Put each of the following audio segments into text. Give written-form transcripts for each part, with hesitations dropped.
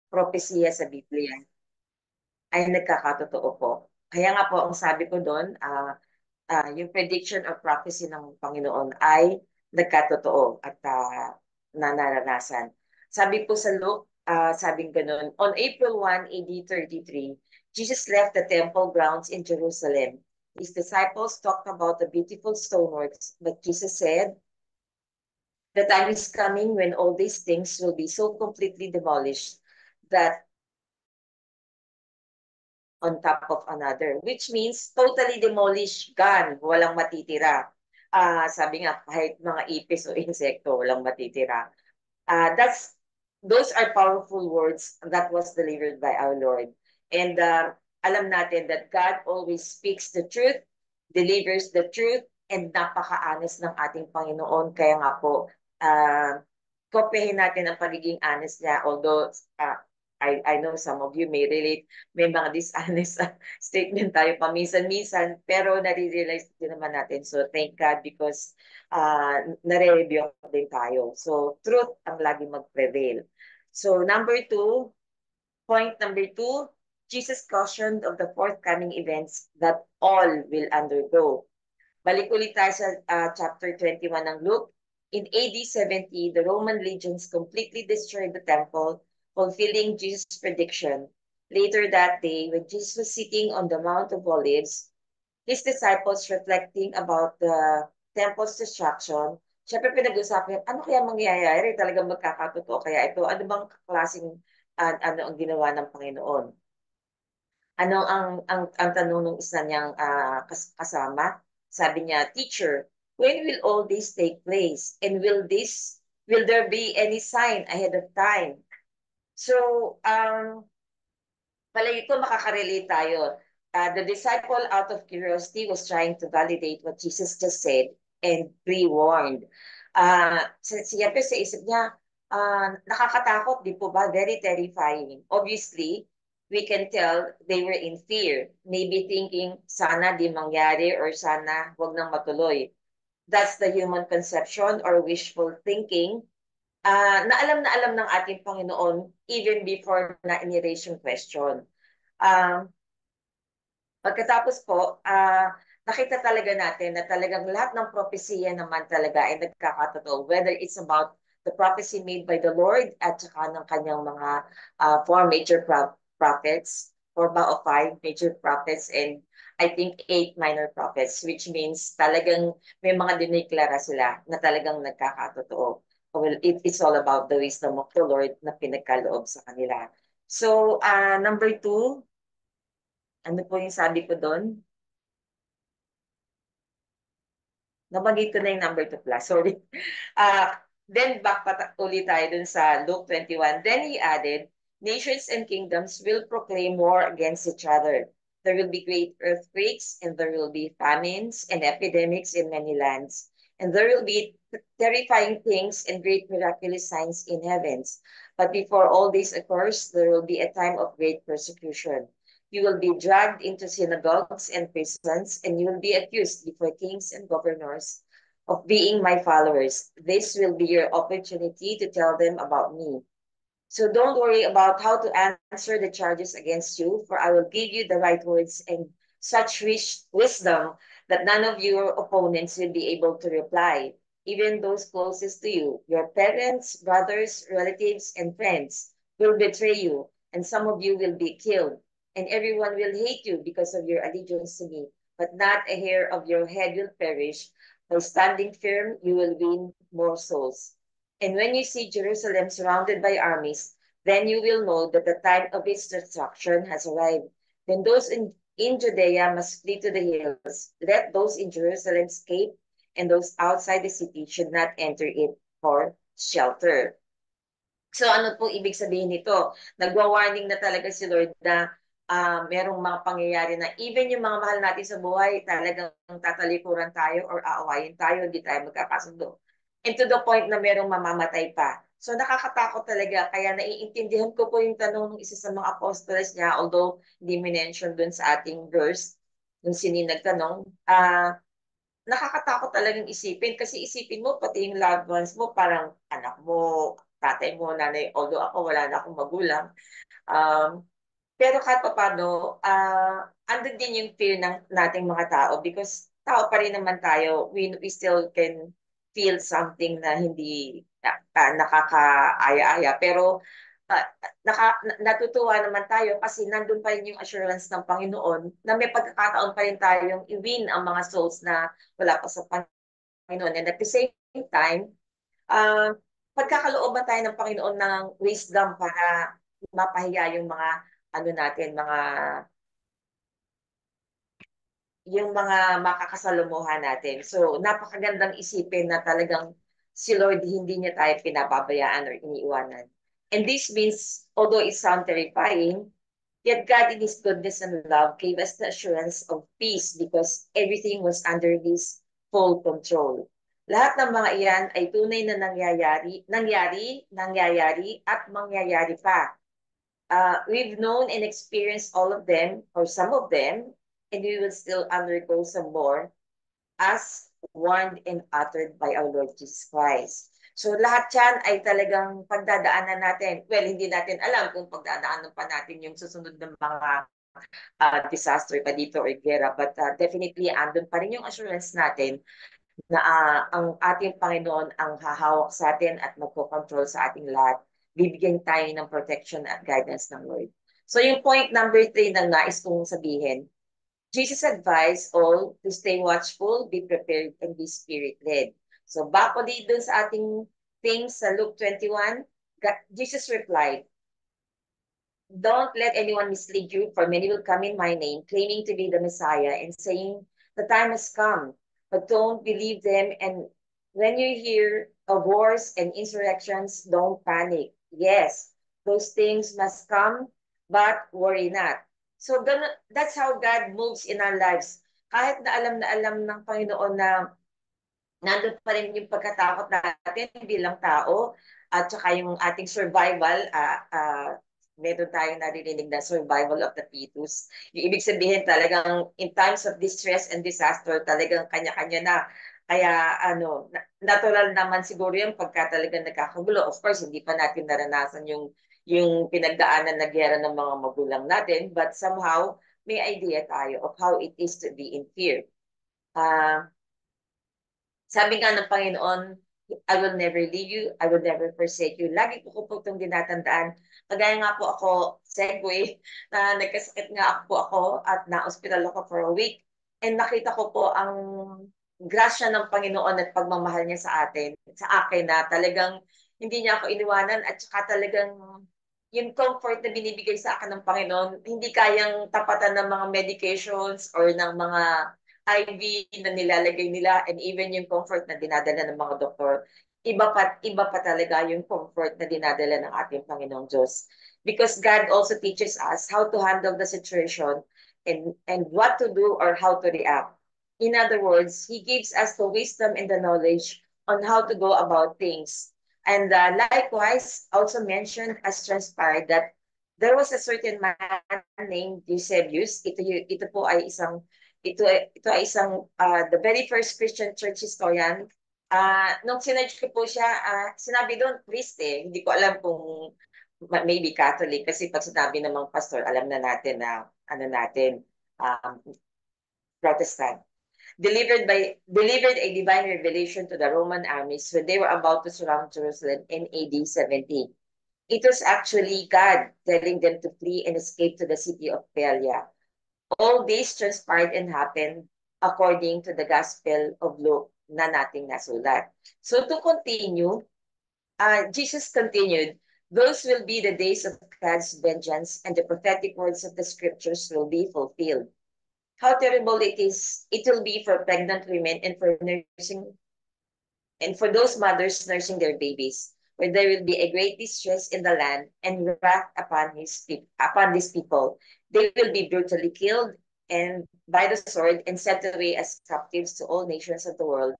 propesya sa Biblia ay nagkakatotoo po. Kaya nga po, ang sabi ko doon, yung prediction or prophecy ng Panginoon ay nagkatotoo at nanaranasan. Sabi po sa Luke, sabing ganun, on April 1, AD 33, Jesus left the temple grounds in Jerusalem. His disciples talked about the beautiful stoneworks, but Jesus said, the time is coming when all these things will be so completely demolished that on top of another, which means totally demolish, gone, walang matitira. Sabi nga, kahit mga ipis o insekto, walang matitira. Those are powerful words that was delivered by our Lord. And alam natin that God always speaks the truth, delivers the truth, and napaka-honest ng ating Panginoon. Kaya nga po, kopyahin natin ang pagiging honest niya. Although, I know some of you may relate, may mga dishonest statement tayo paminsan-minsan, pero nare-realize din naman natin. So, thank God because nare-review din tayo. So, truth ang lagi mag-prevail. So, point number two, Jesus cautioned of the forthcoming events that all will undergo. Balik ulit tayo sa chapter 21 ng Luke. In AD 70, the Roman legions completely destroyed the temple, fulfilling Jesus' prediction. Later that day, when Jesus was sitting on the Mount of Olives, his disciples reflecting about the temple's destruction, syempre pinag-usapan, ano kaya mangyayari? Talagang magkakatotoo kaya ito? Ano bang klaseng ano ang ginawa ng Panginoon? Ano ang tanong ng isa niyang kasama? Sabi niya, Teacher, when will all this take place? And will there be any sign ahead of time? So, palagi ko makaka-relate tayo. The disciple, out of curiosity, was trying to validate what Jesus just said and pre-warned. Siyempre sa isip niya, nakakatakot, di po ba? Very terrifying. Obviously, we can tell they were in fear. Maybe thinking, sana di mangyari or sana wag nang matuloy. That's the human conception or wishful thinking na alam ng ating Panginoon even before na in-raise yung question. Uh, Pagkatapos po, nakita talaga natin na talagang lahat ng propesiya naman talaga ay nagkakatotoo, whether it's about the prophecy made by the Lord at saka ng kanyang mga four major prophets, four ba o five major prophets, and I think 8 minor prophets, which means talagang may mga diniklara sila na talagang nagkakatotoo. Well, it's all about the wisdom of the Lord na pinagkaloob sa kanila. So, number 2, ano po yung sabi ko doon? Nabanggit ko na yung number 2 plus, sorry. Uh, then back ulit tayo dun sa Luke 21. Then he added, nations and kingdoms will proclaim war against each other. There will be great earthquakes, and there will be famines and epidemics in many lands. And there will be terrifying things and great miraculous signs in heavens. But before all this occurs, there will be a time of great persecution. You will be dragged into synagogues and prisons, and you will be accused before kings and governors of being my followers. This will be your opportunity to tell them about me. So don't worry about how to answer the charges against you, for I will give you the right words and such wisdom that none of your opponents will be able to reply. Even those closest to you, your parents, brothers, relatives, and friends will betray you, and some of you will be killed, and everyone will hate you because of your allegiance to me. But not a hair of your head will perish. By standing firm, you will win more souls. And when you see Jerusalem surrounded by armies, then you will know that the time of its destruction has arrived. Then those in Judea must flee to the hills. Let those in Jerusalem escape, and those outside the city should not enter it for shelter. So ano po ibig sabihin nito? Nagwa-warning na talaga si Lord na merong mga pangyayari na even yung mga mahal natin sa buhay, talagang tatalikuran tayo or aawayin tayo, hindi tayo magkakasundo. And to the point na merong mamamatay pa. So nakakatakot talaga. Kaya naiintindihan ko po yung tanong ng isa sa mga apostles niya, although hindi mention dun sa ating verse, yung sinin nagtanong, nakakatakot talagang isipin kasi isipin mo pati yung loved ones mo parang anak mo, tatay mo, nanay, although ako wala na akong magulang. Um, pero kahit pa paano, andun din yung fear ng nating mga tao because tao pa rin naman tayo. We still can feel something na hindi nakakaaya-aya. Pero natutuwa naman tayo kasi nandun pa rin yung assurance ng Panginoon na may pagkakataon pa rin tayong i-win ang mga souls na wala pa sa Panginoon. And at the same time, uh, pagkakalooban tayo ng Panginoon ng wisdom para mapahiya yung mga ano natin, yung mga makakasalumuhan natin. So, napakagandang isipin na talagang si Lord hindi niya tayo pinapabayaan or iniiwanan. And this means, although it sounds terrifying, yet God in His goodness and love gave us the assurance of peace because everything was under His full control. Lahat ng mga iyan ay tunay na nangyayari at mangyayari pa. We've known and experienced all of them or some of them, and we will still undergo some more as warned and uttered by our Lord Jesus Christ. So lahat yan ay talagang pagdadaanan natin. Well, hindi natin alam kung pagdadaanan pa natin yung susunod ng mga disaster pa dito or gera, but definitely andun pa rin yung assurance natin na ang ating Panginoon ang hahawak sa atin at magkocontrol sa ating lahat. Bibigyan tayo ng protection at guidance ng Lord. So yung point number 3 na nais kong sabihin, Jesus advised all to stay watchful, be prepared, and be spirit-led. So back ulit dun sa ating things sa Luke 21, Jesus replied, don't let anyone mislead you, for many will come in my name, claiming to be the Messiah and saying, the time has come. But don't believe them. And when you hear of wars and insurrections, don't panic. Yes, those things must come, but worry not. So that's how God moves in our lives. Kahit na alam ng Panginoon na nandun pa rin yung pagkatakot natin bilang tao at saka yung ating survival, meron tayong naririnig na survival of the fetus. Yung ibig sabihin talagang in times of distress and disaster, talagang kanya-kanya na. Kaya ano, natural naman siguro yung pagka talagang nagkakagulo. Of course, hindi pa natin naranasan yung pinagdaanan na gera ng mga magulang natin, but somehow may idea tayo of how it is to be in fear. Uh, Sabi nga ng Panginoon, I will never leave you, I will never forsake you. Lagi ko po itong dinatandaan. Kagaya nga po ako, segue, na nagkasakit nga po ako at na-hospital ako for a week. And nakita ko po ang grasya ng Panginoon at pagmamahal niya sa akin na talagang hindi niya ako iniwanan at saka talagang yung comfort na binibigay sa akin ng Panginoon, hindi kayang tapatan ng mga medications or ng mga IV na nilalagay nila and even yung comfort na dinadala ng mga doktor, iba pa talaga yung comfort na dinadala ng ating Panginoong Diyos. Because God also teaches us how to handle the situation and what to do or how to react. In other words, He gives us the wisdom and the knowledge on how to go about things. And likewise, also mentioned as transpired that there was a certain man named Eusebius. Ito po ay isang ito ay isang the very first Christian church historian. Nung sinerge ko po siya, sinabi doon priest eh. Hindi ko alam kung maybe Catholic kasi pag sinabi ng mga pastor, alam na natin na ano natin, um, Protestant. Delivered a divine revelation to the Roman armies when they were about to surround Jerusalem in AD 70. It was actually God telling them to flee and escape to the city of Pelia. All this transpired and happened according to the Gospel of Luke na nating nasulat. So to continue, Jesus continued, those will be the days of God's vengeance and the prophetic words of the scriptures will be fulfilled. How terrible it will be for pregnant women and for nursing and for those mothers nursing their babies, where there will be a great distress in the land and wrath upon these people. They will be brutally killed and by the sword and sent away as captives to all nations of the world.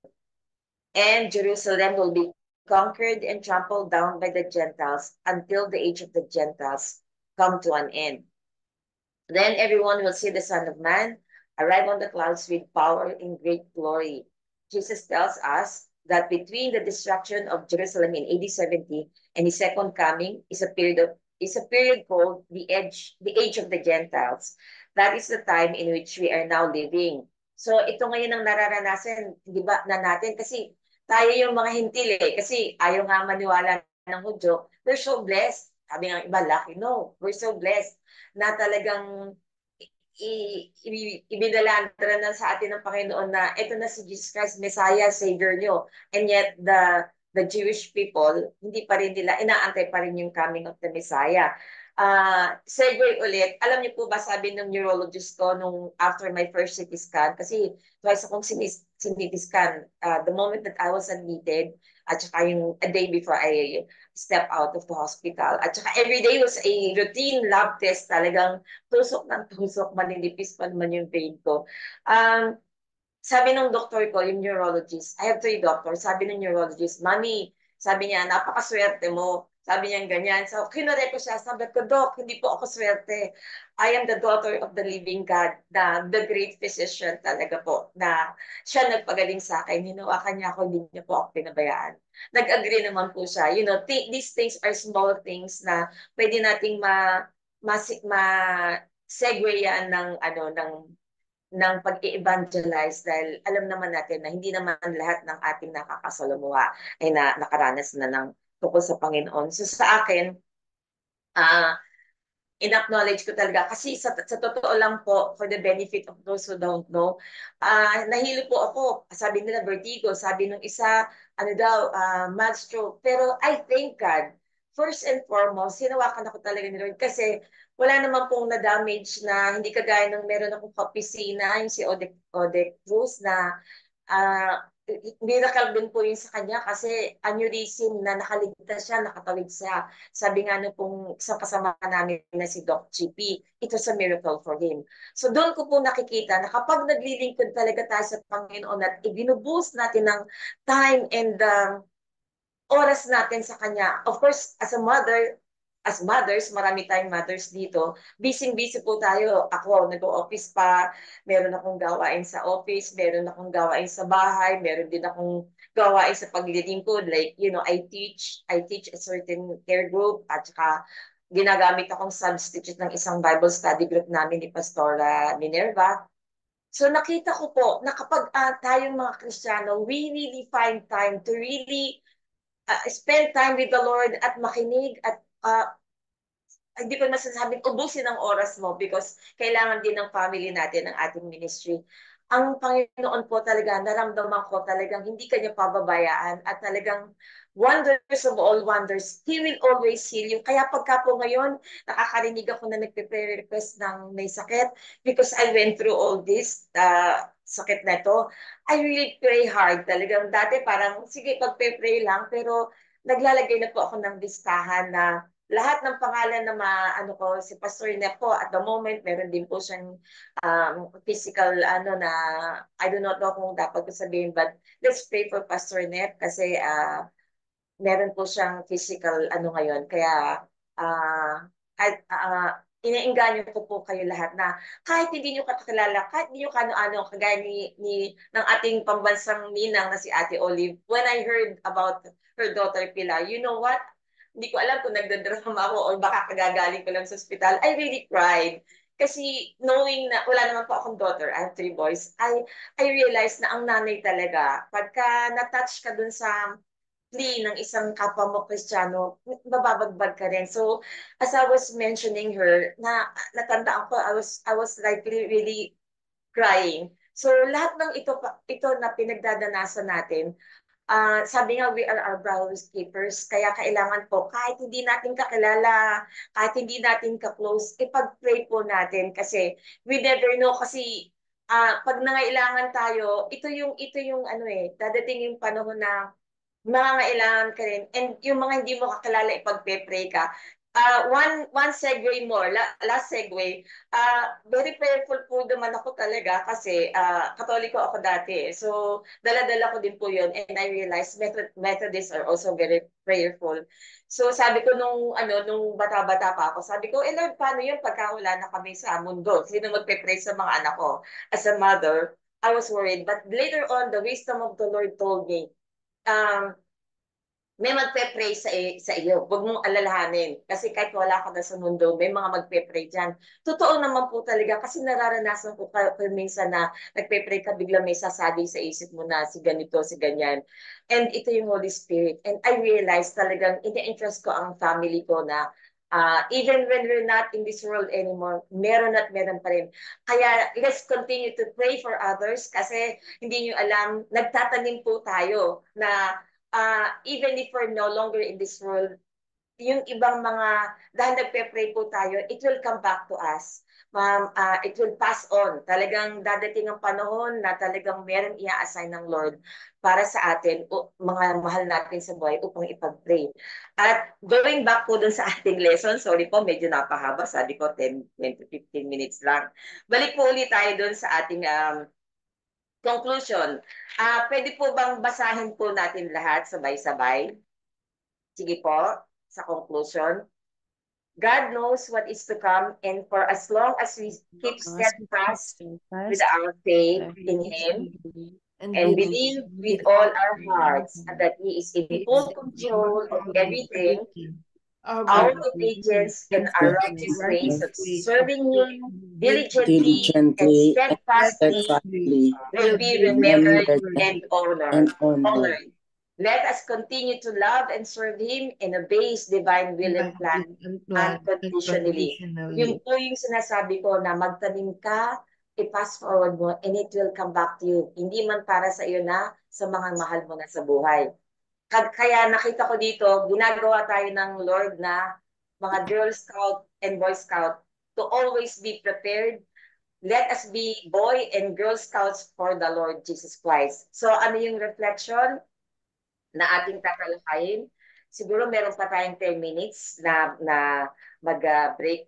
And Jerusalem will be conquered and trampled down by the Gentiles until the age of the Gentiles come to an end. Then everyone will see the Son of Man arrive on the clouds with power in great glory. Jesus tells us that between the destruction of Jerusalem in AD 70 and his second coming is a period called the age of the Gentiles. That is the time in which we are now living. So ito ngayon ang nararanasan, di ba, na natin kasi tayo yung mga hintil kasi ayaw nga maniwala ng Hudyo. We're so blessed. Sabi ng iba, lucky. No, we're so blessed na talagang ibinalantra na sa atin ng Panginoon na ito na si Jesus Christ, Messiah, Savior nyo. And yet, the Jewish people, hindi pa rin nila, inaantay pa rin yung coming of the Messiah. Segue ulit, alam niyo po ba, sabi ng neurologist ko nung after my first CT scan, kasi twice akong CT scan, the moment that I was admitted, at saka yung a day before I step out of the hospital, at saka every day was a routine lab test, talagang tusok ng tusok, maninipis pa naman yung vein ko. Sabi ng doktor ko, yung neurologist, I have 3 doctors, sabi ng neurologist, Mami, sabi niya, napakaswerte mo. Sabi niya ganyan. So, kinore ko siya. Sabi ko, Dok, hindi po ako swerte. I am the daughter of the living God, the great physician talaga po, na siya nagpagaling sa akin. Hinawakan niya ako, hindi niya po ako pinabayaan. Nag-agree naman po siya. These things are small things na pwede nating segue yan ng pag-i-evangelize dahil alam naman natin na hindi naman lahat ng ating nakakasalamuha ay nakaranas na ng tungkol sa Panginoon. So sa akin, uh, in-acknowledge ko talaga kasi sa totoo lang po, for the benefit of those who don't know, nahilo po ako. Sabi nila vertigo, sabi nung isa, ano daw, mad stroke. Pero I thank God. First and foremost, hinawakan ako talaga ni Lord kasi wala naman pong na-damage na hindi kagaya ng meron akong kapisina, yung si Odek Cruz na miracle din po yun sa kanya kasi aneurysm na nakaligtas siya, nakatawid siya. Sabi nga no pong isang kasama namin na si Doc GP, ito sa miracle for him. So doon ko po nakikita na kapag naglilingkod talaga tayo sa Panginoon at ibinuboost natin ng time and oras natin sa Kanya. Of course, as mothers, marami tayong mothers dito, busy-busy po tayo. Ako, nag-o-office pa, meron akong gawain sa office, meron akong gawain sa bahay, meron din akong gawain sa paglilingkod. Like, I teach a certain care group, at saka ginagamit akong substitute ng isang Bible study group namin ni Pastora Minerva. So nakita ko po na kapag tayong mga Kristiyano, we really find time to really spend time with the Lord at makinig at hindi ko masasabing ubusin ang oras mo because kailangan din ng family natin ang ating ministry. Ang Panginoon po talaga, naramdaman ko talagang hindi kanya pababayaan at talagang wonders of all wonders, He will always heal you. Kaya pagka po ngayon, nakakarinig ako na nagpe-prayer request ng may sakit because I went through all this, sakit na ito. I really pray hard talagang. Dati parang, sige, pagpe-pray lang, pero naglalagay na po ako ng listahan na lahat ng pangalan na ano ko, si Pastor Nep po, at the moment, meron din po siyang physical, na, I do not know kung dapat ko sabihin, but let's pray for Pastor Nep kasi meron po siyang physical, ngayon. Kaya, at, iniengganyo ko po kayo lahat na kahit hindi nyo kakilala, kahit hindi nyo kano-ano, kagaya ng ating pambansang ninang na si Ate Olive, when I heard about her daughter Pilar, you know what? Hindi ko alam kung nagdadrama ako o baka kagagaling ko lang sa ospital. I really cried. Kasi knowing na wala naman po akong daughter, I have 3 boys, I realized na ang nanay talaga, pagka na-touch ka dun sa plea ng isang kapwa mo Kristiyano, mababagbag ka rin. So, as I was mentioning her, natandaan ko, I was like really crying. So, lahat ng ito na pinagdadanasan natin, sabi nga, we are our brother's keepers. Kaya kailangan po, kahit hindi natin kakilala, kahit hindi natin ka-close, ipag-pray po natin. Kasi we never know. Kasi pag nangailangan tayo, ito yung dadating yung panahon na mangangailangan ka rin. And yung mga hindi mo kakilala, ipagpe-pray ka. One segue more, last segue. Very prayerful po naman ako talaga kasi Katoliko ako dati. So, dala-dala ko din po yun. And I realized Methodists are also very prayerful. So, sabi ko nung bata-bata pa ako, sabi ko, Lord, paano yun pagka wala na kami sa mundo? Sino magpe-pray sa mga anak ko? As a mother, I was worried. But later on, the wisdom of the Lord told me, um, may magpe-pray sa iyo. Huwag mong alalahanin. Kasi kahit wala ka na sa mundo, may mga magpe-pray dyan. Totoo naman po talaga kasi nararanasan ko minsan na nagpe-pray ka, bigla may sasabi sa isip mo na si ganito, si ganyan. And ito yung Holy Spirit. And I realized talagang ini-interest ko ang family ko na even when we're not in this world anymore, meron at meron pa rin. Kaya let's continue to pray for others kasi hindi nyo alam, nagtatanim po tayo na even if we're no longer in this world, yung ibang mga, dahil nagpe-pray po tayo, it will come back to us. It will pass on. Talagang dadating ang panahon na talagang meron i-assign ng Lord para sa atin, o mga mahal natin sa buhay upang ipag-pray. At going back po dun sa ating lesson, sorry po, medyo napahaba, sabi ko 10 to 15 minutes lang. Balik po ulit tayo dun sa ating conclusion. Pwede po bang basahin po natin lahat sabay-sabay? Sige po, sa conclusion. God knows what is to come, and for as long as we keep As we keep steadfast with steadfast our faith with in faith Him in Him, and and believe believe with with all all our our hearts heart, that He is in He is full in control of control of everything, everything. Our our obedience obedience and and our our righteous ways righteous of ways of serving Him serving diligently diligently and diligently and steadfastly steadfastly steadfastly will will be be remembered remembered remembered and honored. and honored. honored. Let us continue to love and serve Him and obey His divine will and by His plan plan unconditionally. Yun unconditionally. po yung sinasabi ko na magtanim ka, i-pass forward mo, and it will come back to you. Hindi man para sa iyo na sa mga mahal mo na sa buhay. Kaya nakita ko dito, ginagawa tayo ng Lord na mga Girl Scout and Boy Scout to always be prepared. Let us be boy and girl scouts for the Lord Jesus Christ. So ano yung reflection na ating tatalakayin? Siguro meron pa tayong 10 minutes na break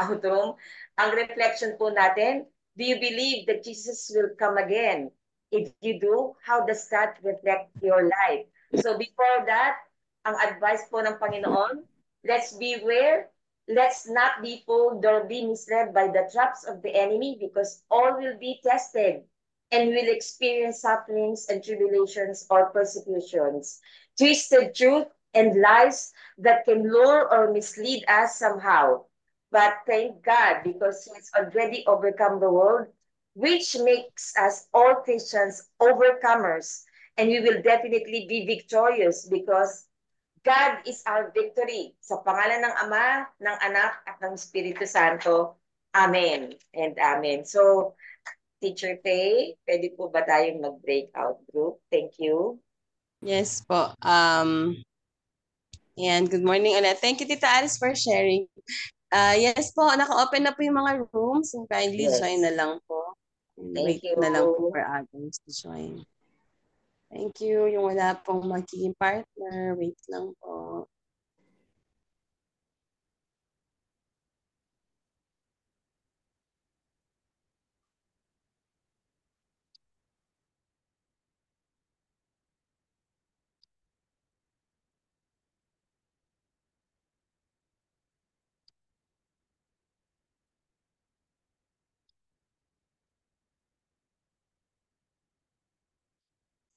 out room. Ang reflection po natin, do you believe that Jesus will come again? If you do, how does that reflect your life? So before that, ang advice po ng Panginoon, let's beware. Let's not be fooled or be misled by the traps of the enemy because all will be tested and will experience sufferings and tribulations or persecutions, twisted truth and lies that can lure or mislead us somehow. But thank God because He has already overcome the world, which makes us all Christians overcomers. And we will definitely be victorious because God is our victory. Sa pangalan ng Ama, ng Anak, at ng Espiritu Santo. Amen and Amen. So, Teacher Faye, pwede po ba tayong mag-breakout group? Thank you. Yes po. And good morning ulit. Thank you, Tita Alice, for sharing. Yes po, naka-open na po yung mga rooms. So kindly join na Yes. lang po. Thank Wait you. na lang po for others to join. Thank you. Yung wala pong magiging partner, wait lang po.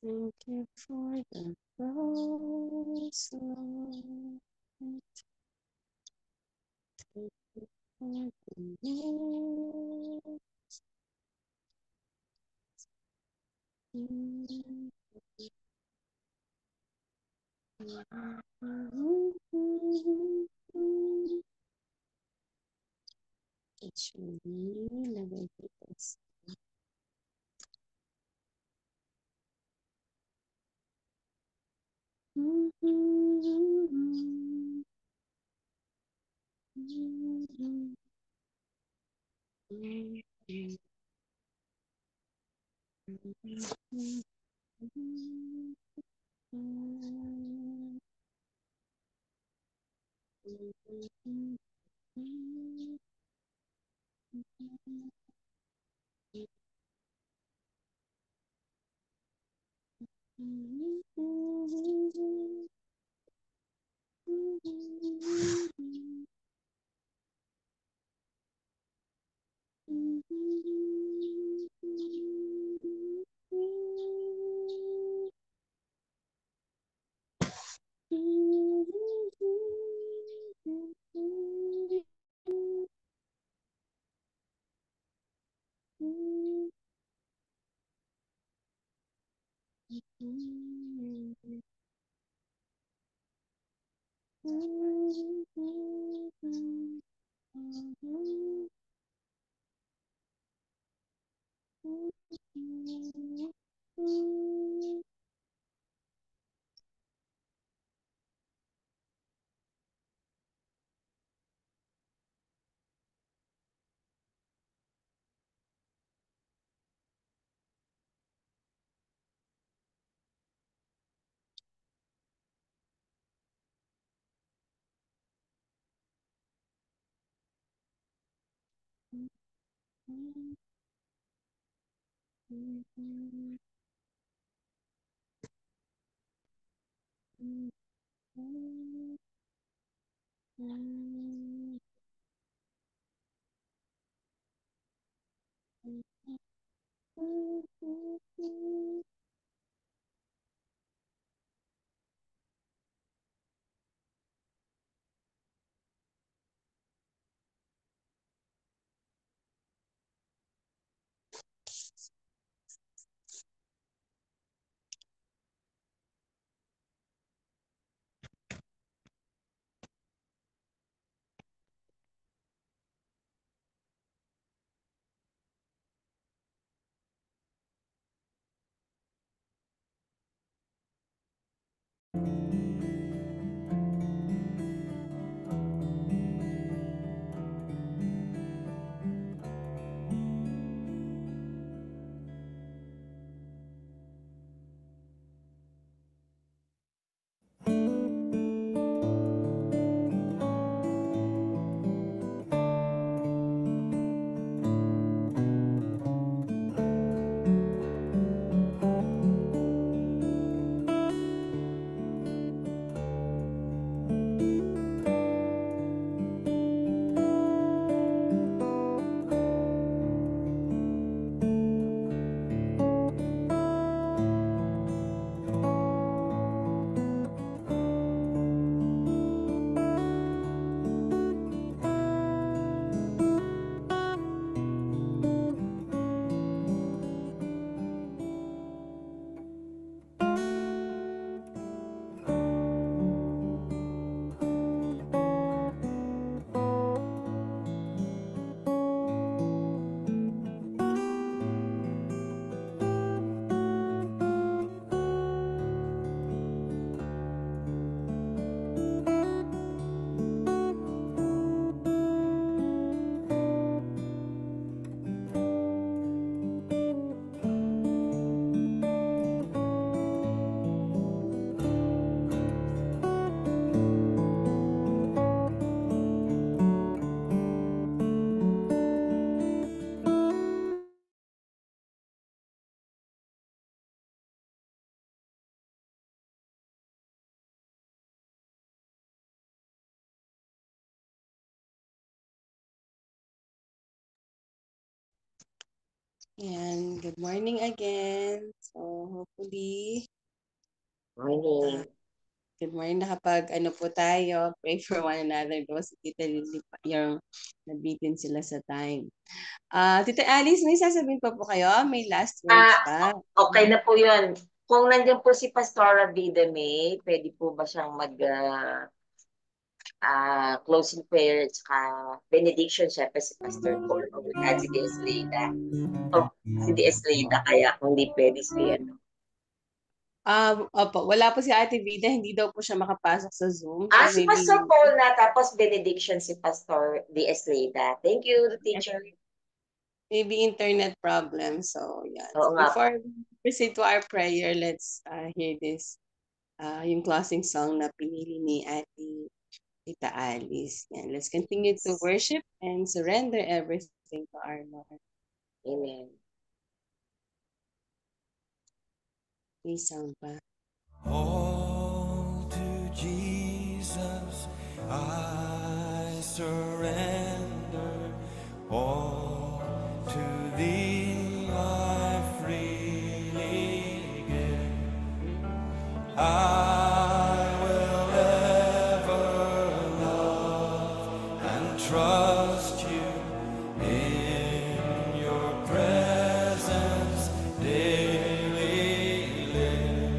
Thank you for the rose, Lord. Thank you for the news. Actually, lagay ko ito. And good morning again. So hopefully, Morning. good morning, nakapag ano po tayo, pray for one another. Diba si Tita Lily yung nabitin sila sa time. Tita Alice, may sasabihin pa po kayo? May last words pa? Okay na po yun. Kung nandiyan po si Pastora Vida May, pwede po ba siyang closing prayer at saka benediction, syempre si Pastor Paul at si DS Leida. Oh, si DS Leida, kaya kung hindi pwede si ano. Opo, wala po si Ate Vida, hindi daw po siya makapasok sa Zoom. So Si Pastor maybe Paul na, tapos benediction si Pastor DS Leida. Thank you, teacher. internet problem. So yeah. Oo nga po. Before we proceed to our prayer, let's hear this yung closing song na pinili ni Ate Tita Alice. Yan. Let's continue to worship and surrender everything to our Lord. Amen. May sound pa. All to Jesus I surrender. All to Thee I freely give. I will ever love and trust You in Your presence daily live.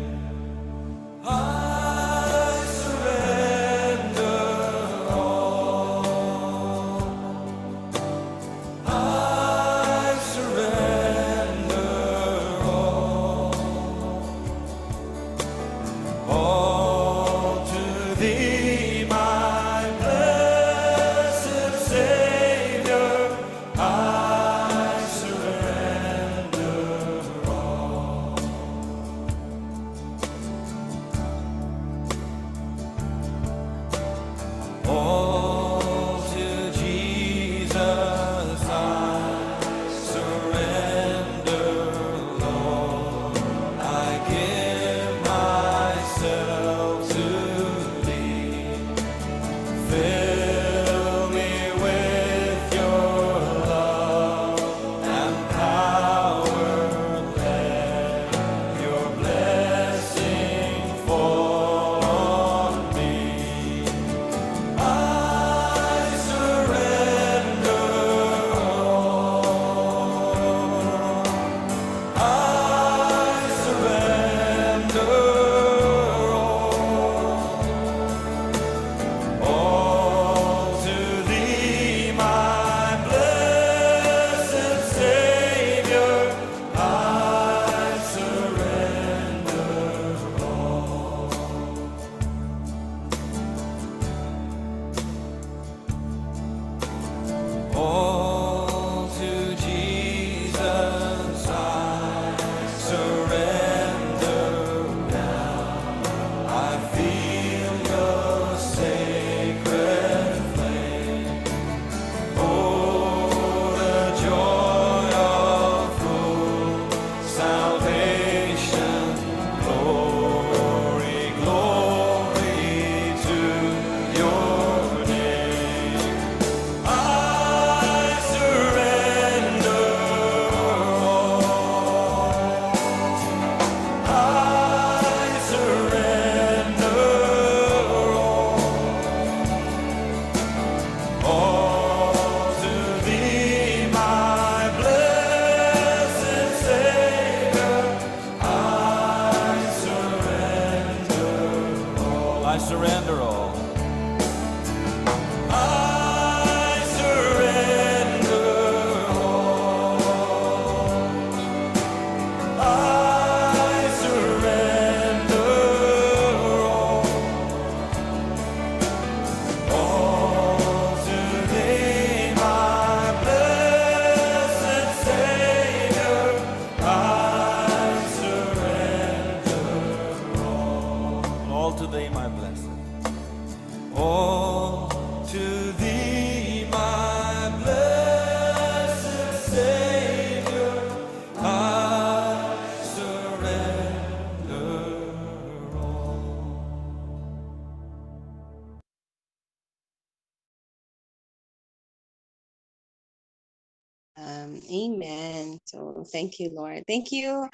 Amen. So thank you, Lord. Thank you,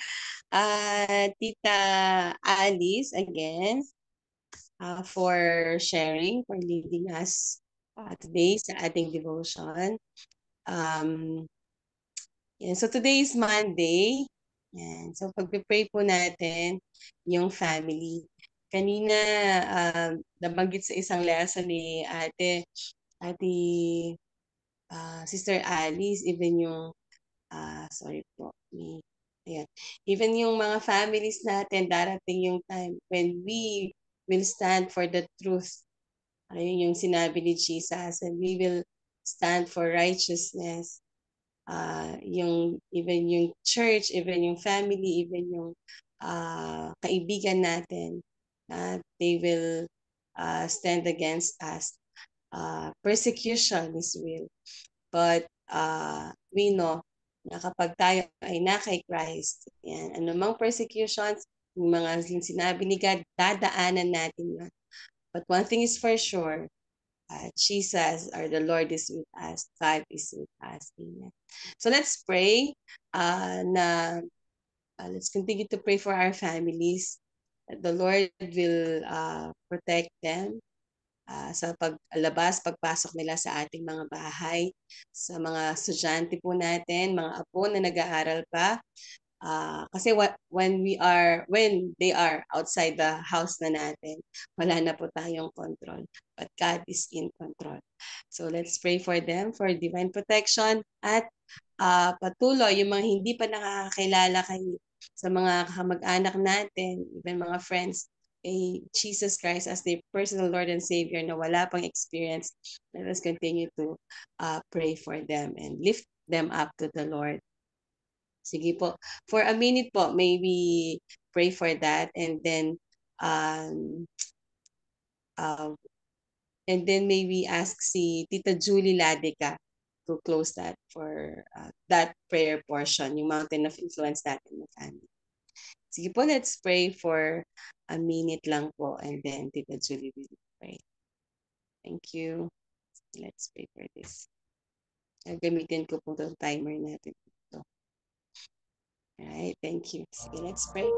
Tita Alice, again, for sharing, for leading us today sa ating devotion. So today is Monday. Yan. So pag-pray po natin yung family. Kanina, nabanggit sa isang lesson ni ate Sister Alice, even yung, sorry po, ayan. Even yung mga families natin, darating yung time when we will stand for the truth. Ayun yung sinabi ni Jesus, and we will stand for righteousness. Even yung church, even yung family, even yung kaibigan natin, they will stand against us. Persecution is real. But we know na kapag tayo ay na kay Christ, yan, anumang persecutions, yung mga sinabi ni God, dadaanan natin yun. But one thing is for sure, Jesus or the Lord is with us. God is with us. Amen. So let's pray. Let's continue to pray for our families. That the Lord will protect them sa paglabas, pagpasok nila sa ating mga bahay, sa mga estudyante po natin, mga apo na nag-aaral pa. Kasi when they are outside the house na natin, wala na po tayong control. But God is in control. So let's pray for them, for divine protection, at patuloy yung mga hindi pa nakakakilala sa mga kamag-anak natin, even mga friends, Jesus Christ as their personal Lord and Savior na wala pang experience. Let us continue to pray for them and lift them up to the Lord. Sige po. For a minute po, maybe pray for that, and then maybe ask si Tita Julie Ladica to close that for that prayer portion, yung mountain of influence natin ng family. Sige po, let's pray for a minute lang po, and then Tita Julie will pray. Thank you. Let's pray for this. Gamitin ko po itong timer natin. Alright, thank you. Sige, let's pray.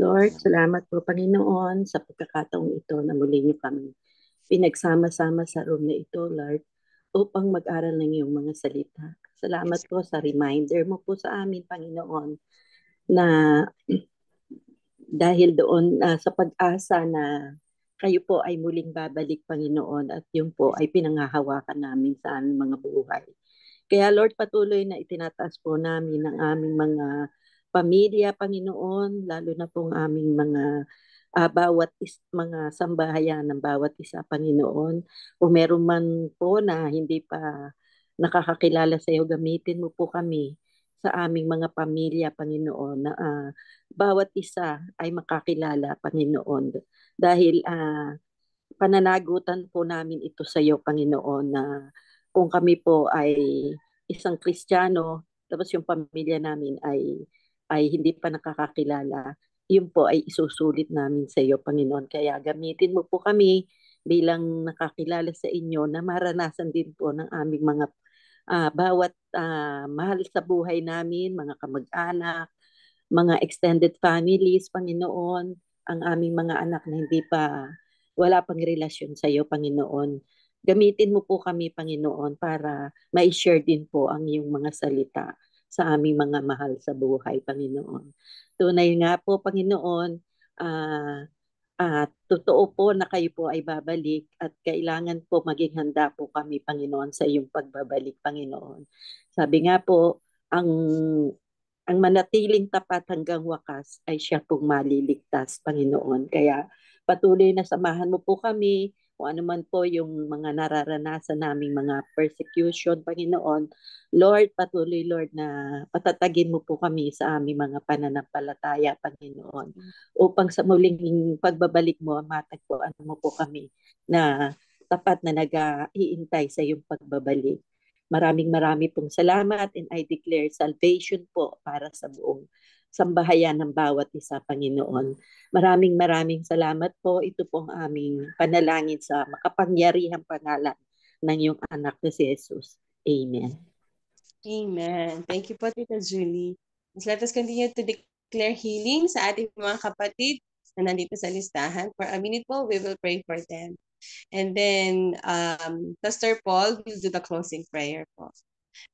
Lord, salamat po Panginoon sa pagkakataong ito na muli niyo kami pinagsama-sama sa room na ito, Lord, upang mag-aral ng iyong mga salita. Salamat po sa reminder mo po sa amin, Panginoon, na dahil doon sa pag-asa na kayo po ay muling babalik, Panginoon, at yun po ay pinanghahawakan namin sa aming mga buhay. Kaya Lord, patuloy na itinataas po namin ang aming mga pamilya, Panginoon, lalo na pong aming mga mga sambahayan ng bawat isa, Panginoon. Kung meron man po na hindi pa nakakakilala sa iyo, gamitin mo po kami sa aming mga pamilya, Panginoon, na bawat isa ay makakilala, Panginoon. Dahil pananagutan po namin ito sa iyo, Panginoon, na kung kami po ay isang Kristiyano, tapos yung pamilya namin ay hindi pa nakakakilala, yun po ay isusulit namin sa iyo, Panginoon. Kaya gamitin mo po kami bilang nakakilala sa inyo na maranasan din po ng aming mga bawat mahal sa buhay namin, mga kamag-anak, mga extended families, Panginoon, ang aming mga anak na wala pang relasyon sa iyo, Panginoon. Gamitin mo po kami, Panginoon, para ma-share din po ang iyong mga salita sa aming mga mahal sa buhay, Panginoon. Tunay nga po, Panginoon, ah, totoo po na kayo po ay babalik at kailangan po maging handa po kami, Panginoon, sa iyong pagbabalik, Panginoon. Sabi nga po, ang manatiling tapat hanggang wakas ay siya pong maliligtas, Panginoon. Kaya patuloy na samahan mo po kami kung ano man po yung mga nararanasan naming mga persecution, Panginoon. Lord, patuloy, Lord, na patatagin mo po kami sa aming mga pananampalataya, Panginoon. Upang sa muling pagbabalik mo, matagpuan mo po kami na tapat na nag-iintay sa iyong pagbabalik. Marami pong salamat and I declare salvation po para sa buong sambahayan ng bawat isa, Panginoon. Maraming salamat po. Ito pong aming panalangin sa makapangyarihang pangalan ng iyong anak na si Jesus. Amen. Amen. Thank you po, Tita Julie. Let us continue to declare healing sa ating mga kapatid na nandito sa listahan. For a minute po, we will pray for them. And then, Pastor Paul will do the closing prayer po.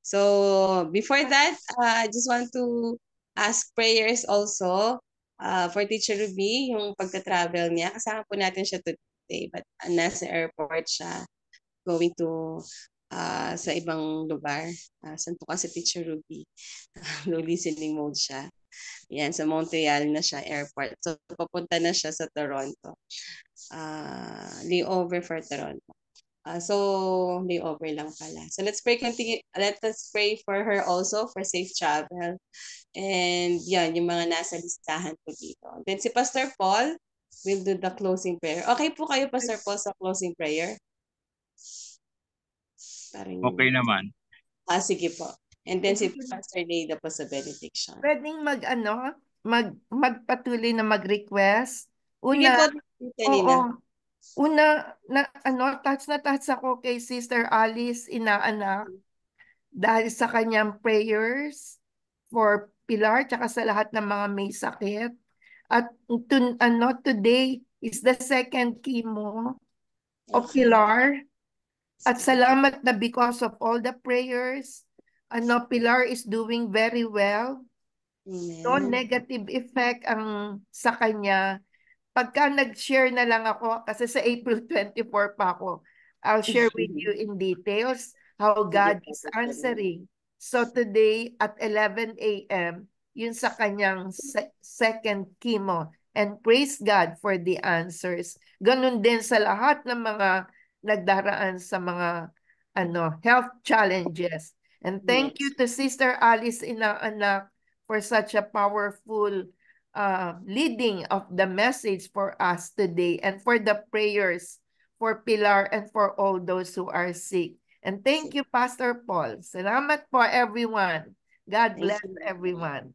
So, before that, I just want to ask prayers also for Teacher Ruby, yung pagka-travel niya. Kasama po natin siya today, but nasa airport siya going to sa ibang lugar. Saan po kasi Teacher Ruby? Low listening mode siya. Yan, sa Montreal na siya airport. So, papunta na siya sa Toronto. Layover for Toronto. So, layover lang pala. So, let's pray, continue. Let us pray for her also for safe travel. And yan, yung mga nasa listahan po dito. Then si Pastor Paul will do the closing prayer. Okay po kayo, Pastor Paul, sa closing prayer? Parang, Okay naman. sige po. And then si Pastor Leda po sa benediction. Pwedeng magpatuloy na mag-request. Sige Una, po, Tita Nina. touch na touch ako kay Sister Alice Inaanak dahil sa kanyang prayers for Pilar tsaka sa lahat ng mga may sakit. At today is the second chemo of Pilar. At salamat na because of all the prayers, Pilar is doing very well. No negative effect ang sa kanya. Pagka nag-share na lang ako, kasi sa April 24 pa ako, I'll share with you in details how God is answering. So today at 11 a.m., yun sa kanyang second chemo. And praise God for the answers. Ganun din sa lahat ng mga nagdaraan sa mga health challenges. And thank you to Sister Alice Inaanak for such a powerful leading of the message for us today and for the prayers for Pilar and for all those who are sick. And thank you, Pastor Paul. Salamat po, everyone. God bless everyone.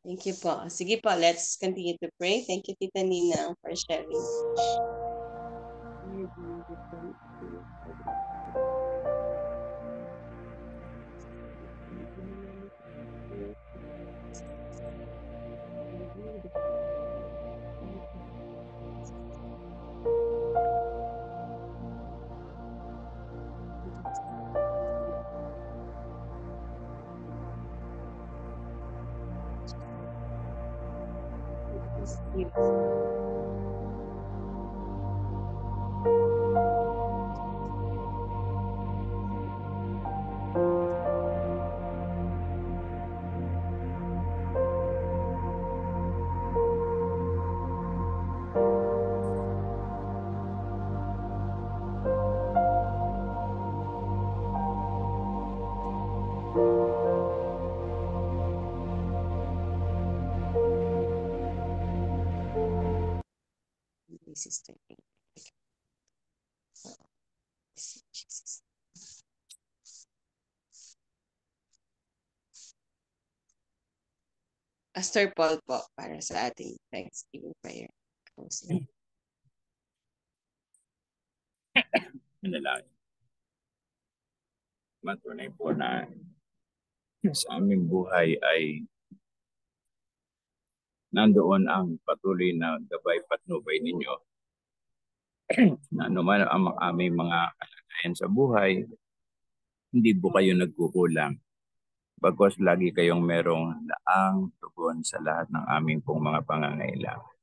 Thank you po. Sige po, let's continue to pray. Thank you, Tita Nina, for sharing. Sister. Pastor Paul po para sa ating Thanksgiving prayer. Manalangin. Matunay po na sa aming buhay ay nandoon ang patuloy na gabay patnubay ninyo na anuman ang aming mga kalagayan sa buhay, hindi po kayo nagkukulang. Bagkus lagi kayong merong laang tugon sa lahat ng aming pong mga pangangailangan.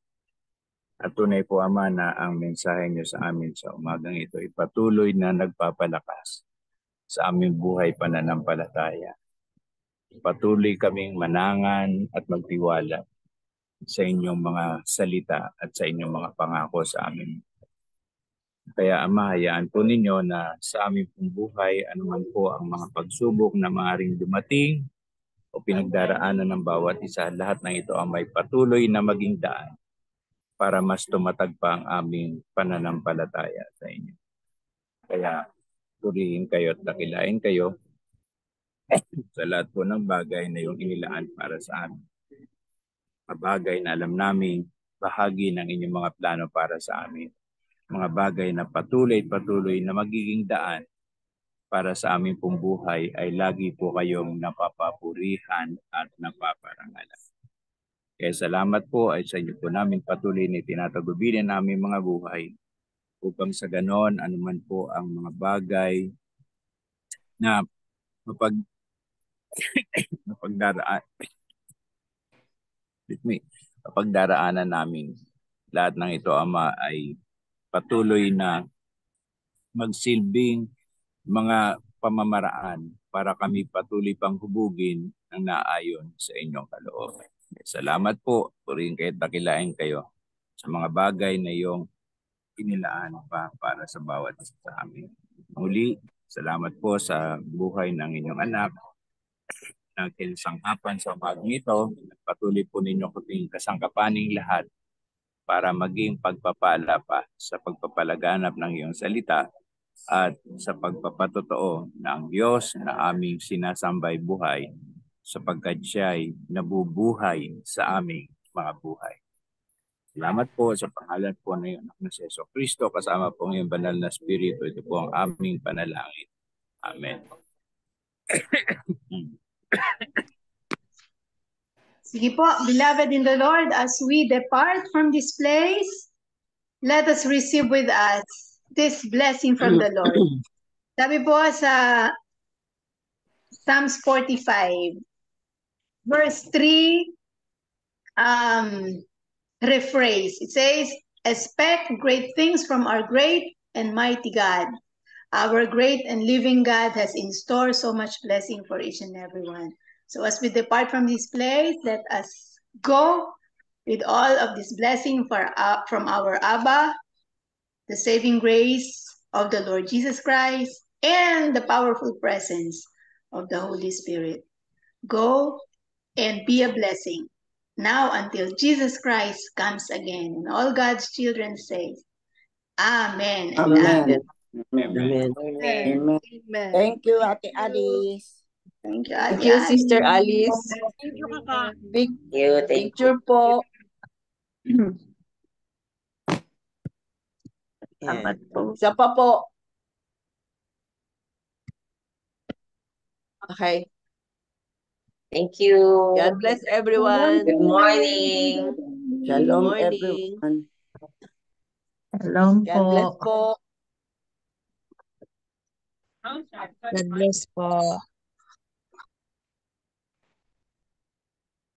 At tunay po, Ama, na ang mensahe niyo sa amin sa umagang ito ay patuloy na nagpapalakas sa aming buhay pananampalataya. Patuloy kaming manangan at magtiwala sa inyong mga salita at sa inyong mga pangako sa amin. Kaya Ama, hayaan po ninyo na sa aming pong buhay, anuman po ang mga pagsubok na maaaring dumating o pinagdaraanan ng bawat isa, lahat ng ito ang may patuloy na maging daan para mas tumatag pa ang aming pananampalataya sa inyo. Kaya purihin kayo at dakilain kayo sa lahat po ng bagay na yung inilaan para sa amin. Mga bagay na alam namin bahagi ng inyong mga plano para sa amin. Mga bagay na patuloy na magiging daan para sa aming pong buhay ay lagi po kayong napapapurihan at napaparangalan. Kaya salamat po ay sa inyo po namin patuloy na tinatagubilin namin mga buhay upang sa ganon anuman po ang mga bagay na mapagdaraanan namin. Lahat ng ito, Ama, ay patuloy na magsilbing mga pamamaraan para kami patuloy pang hubugin ang naayon sa inyong kalooban. Salamat po, purihin kayo at dakilain kayo sa mga bagay na iyong inilaan pa para sa bawat isa sa amin. Muli, salamat po sa buhay ng inyong anak na kinisangkapan sa umagang ito. Patuloy po ninyo kuting kasangkapaning lahat para maging pagpapala pa sa pagpapalaganap ng iyong salita at sa pagpapatotoo ng Diyos na aming sinasambay buhay sapagkat siya'y nabubuhay sa aming mga buhay. Salamat po sa pangalan po ng iyong anak na si Jesucristo kasama po ng iyong banal na Espiritu. Ito po ang aming panalangin. Amen. Sige po, beloved in the Lord, as we depart from this place, let us receive with us this blessing from the Lord. Sabi po sa Psalms 45, verse 3, rephrase. It says, expect great things from our great and mighty God. Our great and living God has in store so much blessing for each and every one. So as we depart from this place, let us go with all of this blessing from our Abba, the saving grace of the Lord Jesus Christ, and the powerful presence of the Holy Spirit. Go and be a blessing now until Jesus Christ comes again. And all God's children say, Amen. And Amen. Amen. Amen. Amen. Thank you, Ate Alice. Thank you, Thank you, Sister Alice. Thank you, Kaka. Thank you. Picture po. Salamat po. Isa pa po. Okay. Thank you. God bless everyone. Good morning. Shalom, Good morning. everyone. Shalom God bless po. po. God bless po.